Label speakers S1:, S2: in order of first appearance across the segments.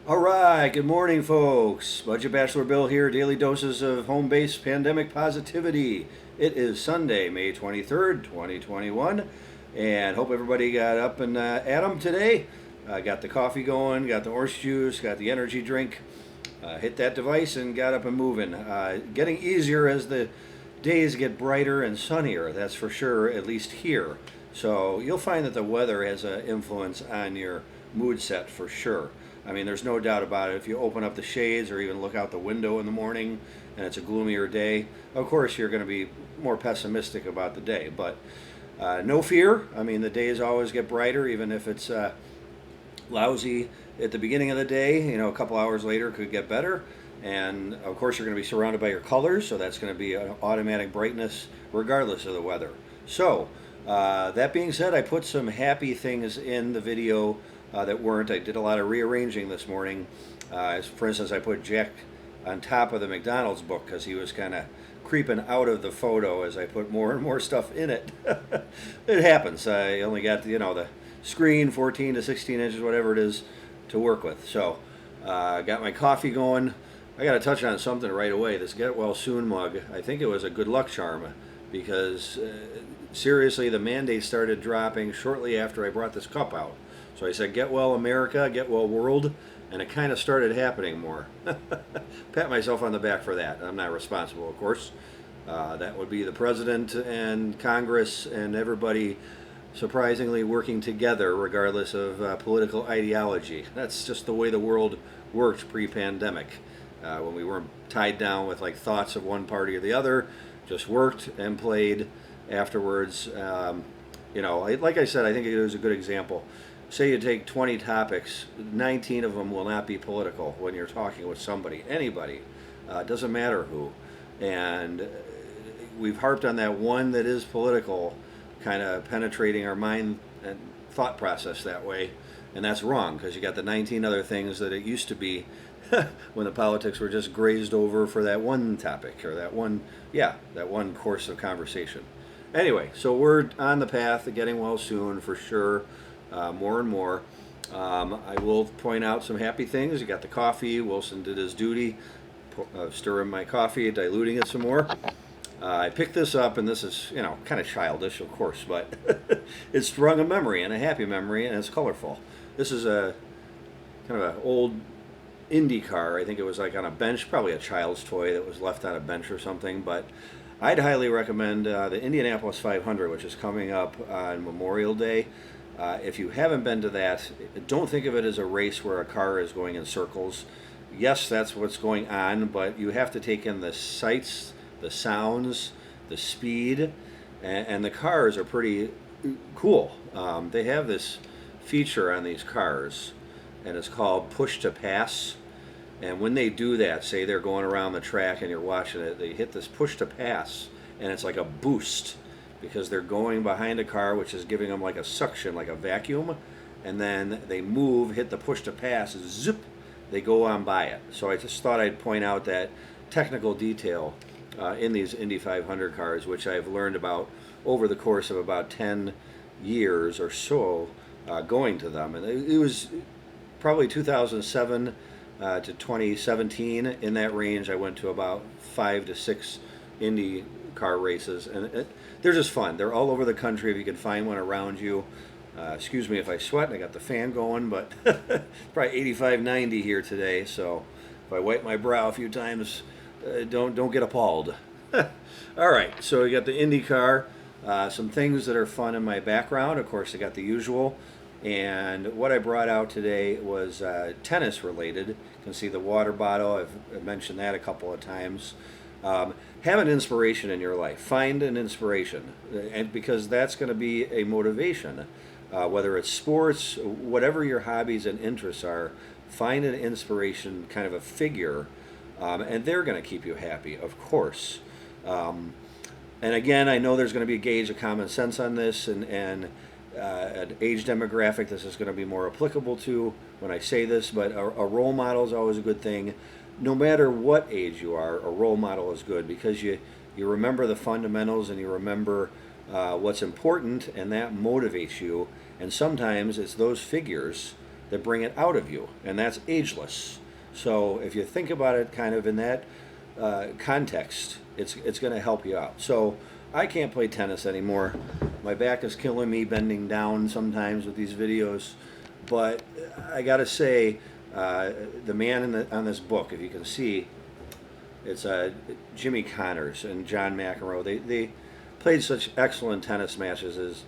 S1: All right, good morning, folks. Budget Bachelor Bill here, daily doses of home-based pandemic positivity. It is Sunday, May 23rd, 2021, and hope everybody got up and at 'em today. Got the coffee going, got the orange juice, got the energy drink, hit that device and got up and moving. Getting easier as the days get brighter and sunnier, that's for sure, at least here. So you'll find that the weather has an influence on your mood set for sure. I mean, there's no doubt about it. If you open up the shades or even look out the window in the morning and it's a gloomier day, of course you're going to be more pessimistic about the day. But no fear. I mean, the days always get brighter, even if it's lousy at the beginning of the day. You know, a couple hours later could get better. And of course, you're going to be surrounded by your colors, so that's going to be an automatic brightness regardless of the weather. So, that being said, I put some happy things in the video that weren't. I did a lot of rearranging this morning. For instance, I put Jack on top of the McDonald's book because he was kind of creeping out of the photo as I put more and more stuff in it. It happens. I only got the screen 14 to 16 inches, whatever it is, to work with. So got my coffee going. I got to touch on something right away. This Get Well Soon mug, I think it was a good luck charm because seriously, the mandate started dropping shortly after I brought this cup out. So I said, get well America, get well world, and it kind of started happening more. Pat myself on the back for that. I'm not responsible, of course. That would be the president and Congress and everybody surprisingly working together regardless of political ideology. That's just the way the world worked pre-pandemic. When we weren't tied down with like thoughts of one party or the other, just worked and played afterwards. Like I said, I think it was a good example. Say you take 20 topics, 19 of them will not be political when you're talking with somebody, anybody. Doesn't matter who. And we've harped on that one that is political, kind of penetrating our mind and thought process that way. And that's wrong because you got the 19 other things that it used to be when the politics were just grazed over for that one topic or that one course of conversation. Anyway, so we're on the path of getting well soon for sure. More and more. I will point out some happy things. You got the coffee. Wilson did his duty, stirring my coffee, diluting it some more. I picked this up, and this is, kind of childish, of course, but it sprung a memory, and a happy memory, and it's colorful. This is a kind of an old Indy Car. I think it was like on a bench, probably a child's toy that was left on a bench or something, but I'd highly recommend the Indianapolis 500, which is coming up on Memorial Day. If you haven't been to that, don't think of it as a race where a car is going in circles. Yes, that's what's going on, but you have to take in the sights, the sounds, the speed, and the cars are pretty cool. They have this feature on these cars, and it's called push to pass. And when they do that, say they're going around the track and you're watching it, they hit this push to pass, and it's like a boost, because they're going behind a car which is giving them like a suction, like a vacuum, and then they move, hit the push to pass, zip, they go on by it. So I just thought I'd point out that technical detail in these Indy 500 cars, which I've learned about over the course of about 10 years or so going to them. And it was probably 2007 to 2017, in that range. I went to about 5 to 6 Indy car races, and they're just fun. They're all over the country if you can find one around you. Excuse me if I sweat. I got the fan going, but probably 85, 90 here today. So if I wipe my brow a few times, don't get appalled. All right, so we got the Indy Car. Some things that are fun in my background. Of course, I got the usual. And what I brought out today was tennis related. You can see the water bottle. I've mentioned that a couple of times. Have an inspiration in your life. Find an inspiration, and because that's going to be a motivation. Whether it's sports, whatever your hobbies and interests are, find an inspiration, kind of a figure, and they're going to keep you happy, of course. And again, I know there's going to be a gauge of common sense on this, and an age demographic this is going to be more applicable to when I say this, but a role model is always a good thing. No matter what age you are, a role model is good because you remember the fundamentals and you remember what's important, and that motivates you. And sometimes it's those figures that bring it out of you, and that's ageless. So if you think about it kind of in that context, it's going to help you out. So I can't play tennis anymore. My back is killing me bending down sometimes with these videos. But I got to say, the man on this book, if you can see, it's Jimmy Connors and John McEnroe. They played such excellent tennis matches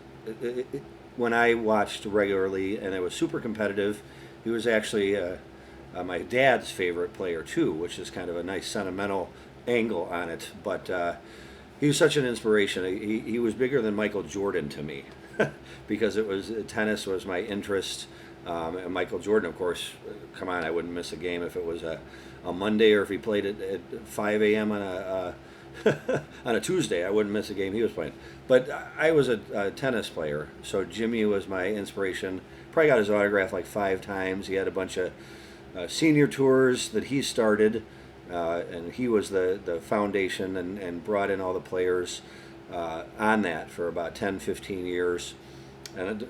S1: when I watched regularly, and it was super competitive. He was actually my dad's favorite player too, which is kind of a nice sentimental angle on it. But he was such an inspiration. He was bigger than Michael Jordan to me because tennis was my interest. And Michael Jordan, of course, come on, I wouldn't miss a game if it was a Monday or if he played at 5 a.m. on a on a Tuesday. I wouldn't miss a game he was playing. But I was a tennis player, so Jimmy was my inspiration. Probably got his autograph like 5 times. He had a bunch of senior tours that he started, and he was the foundation and brought in all the players on that for about 10, 15 years. And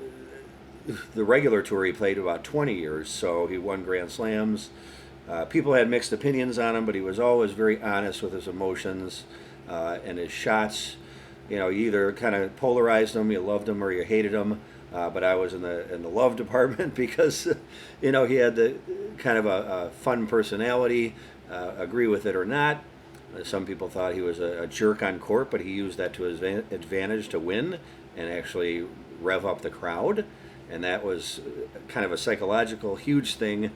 S1: the regular tour he played about 20 years, so he won Grand Slams. People had mixed opinions on him, but he was always very honest with his emotions and his shots. You know, you either kind of polarized him, you loved him, or you hated him. But I was in the love department because, you know, he had the kind of a fun personality. Agree with it or not. Some people thought he was a jerk on court, but he used that to his advantage to win and actually rev up the crowd. And that was kind of a psychological, huge thing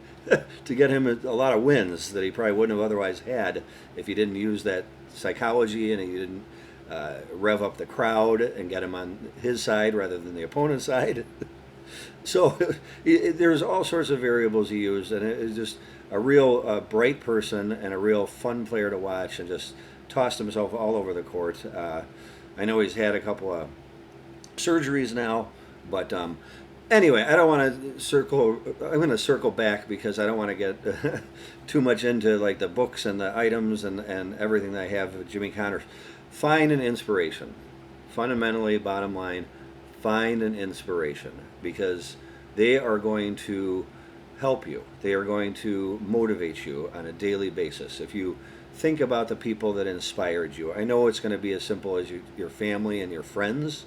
S1: to get him a lot of wins that he probably wouldn't have otherwise had if he didn't use that psychology and he didn't rev up the crowd and get him on his side rather than the opponent's side. So there's all sorts of variables he used, and it was just a real bright person and a real fun player to watch, and just tossed himself all over the court. I know he's had a couple of surgeries now, but anyway, I don't want to circle. I'm going to circle back because I don't want to get too much into like the books and the items and everything that I have with Jimmy Connors. Find an inspiration. Fundamentally, bottom line, find an inspiration because they are going to help you. They are going to motivate you on a daily basis. If you think about the people that inspired you, I know it's going to be as simple as your family and your friends.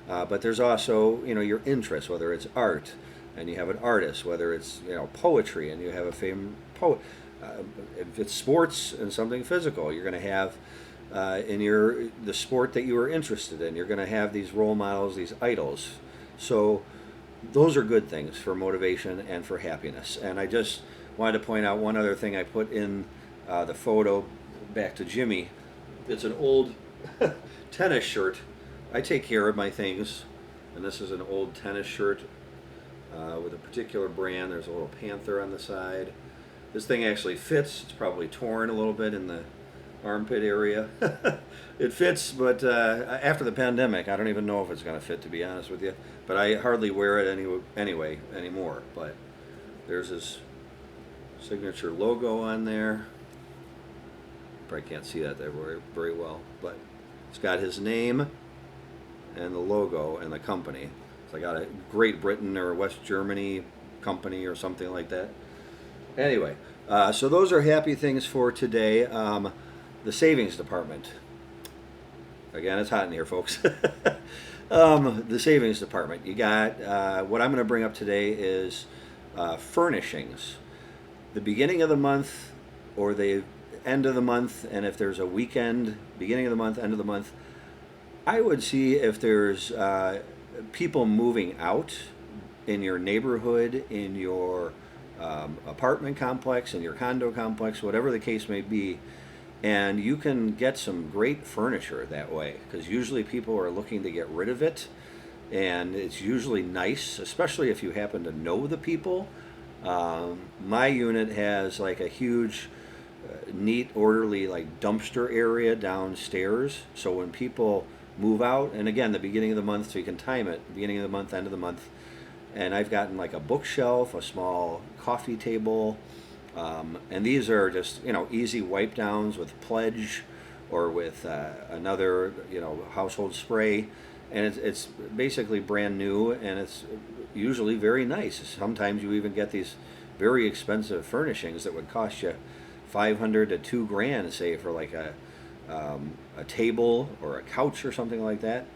S1: But there's also, you know, your interests, whether it's art and you have an artist, whether it's, you know, poetry and you have a favorite poet. If it's sports and something physical, you're going to have in the sport that you are interested in, you're going to have these role models, these idols. So those are good things for motivation and for happiness. And I just wanted to point out one other thing I put in the photo back to Jimmy. It's an old tennis shirt. I take care of my things, and this is an old tennis shirt with a particular brand. There's a little panther on the side. This thing actually fits. It's probably torn a little bit in the armpit area. It fits, but after the pandemic, I don't even know if it's going to fit, to be honest with you. But I hardly wear it anyway anymore. But there's his signature logo on there. Probably can't see that there very well, but it's got his name and the logo and the company. So I got a Great Britain or West Germany company or something like that. Anyway, so those are happy things for today. The savings department. Again, it's hot in here, folks. The savings department. You got, what I'm going to bring up today is furnishings. The beginning of the month or the end of the month, and if there's a weekend, beginning of the month, end of the month, I would see if there's people moving out in your neighborhood, in your apartment complex, in your condo complex, whatever the case may be, and you can get some great furniture that way because usually people are looking to get rid of it, and it's usually nice, especially if you happen to know the people. My unit has like a huge, neat, orderly like dumpster area downstairs, so when people move out, and again, the beginning of the month, so you can time it, beginning of the month, end of the month, and I've gotten like a bookshelf, a small coffee table, and these are just, you know, easy wipe downs with Pledge or with another, you know, household spray, and it's basically brand new, and it's usually very nice. Sometimes you even get these very expensive furnishings that would cost you $500 to $2,000, say, for like a table or a couch or something like that,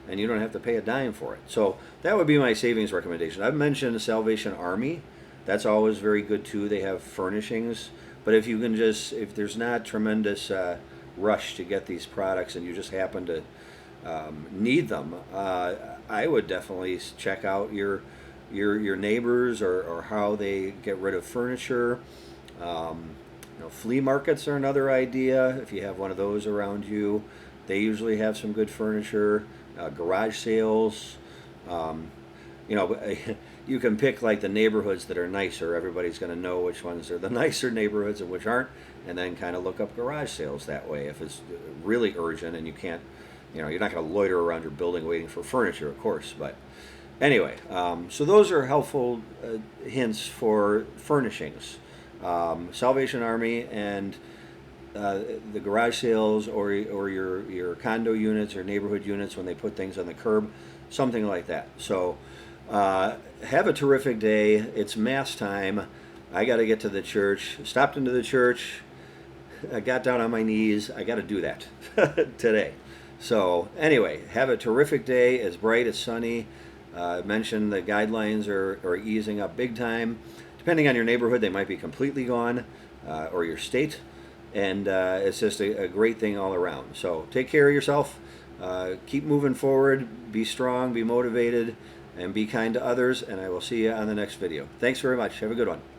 S1: and you don't have to pay a dime for it. So that would be my savings recommendation. I've mentioned the Salvation Army. That's always very good too. They have furnishings, but if you can just, if there's not tremendous rush to get these products and you just happen to need them, I would definitely check out your neighbors, or how they get rid of furniture. Flea markets are another idea. If you have one of those around you, they usually have some good furniture. Garage sales. You can pick like the neighborhoods that are nicer. Everybody's going to know which ones are the nicer neighborhoods and which aren't, and then kind of look up garage sales that way if it's really urgent and you can't, you're not going to loiter around your building waiting for furniture, of course. But anyway, so those are helpful hints for furnishings. Salvation Army and the garage sales, or your condo units or neighborhood units when they put things on the curb, something like that. So have a terrific day. It's Mass time. I got to get to the church. Stopped into the church. I got down on my knees. I got to do that today. So anyway, have a terrific day. It's bright, it's sunny. I mentioned the guidelines are easing up big time. Depending on your neighborhood, they might be completely gone, or your state. And it's just a great thing all around. So take care of yourself. Keep moving forward. Be strong, be motivated, and be kind to others. And I will see you on the next video. Thanks very much. Have a good one.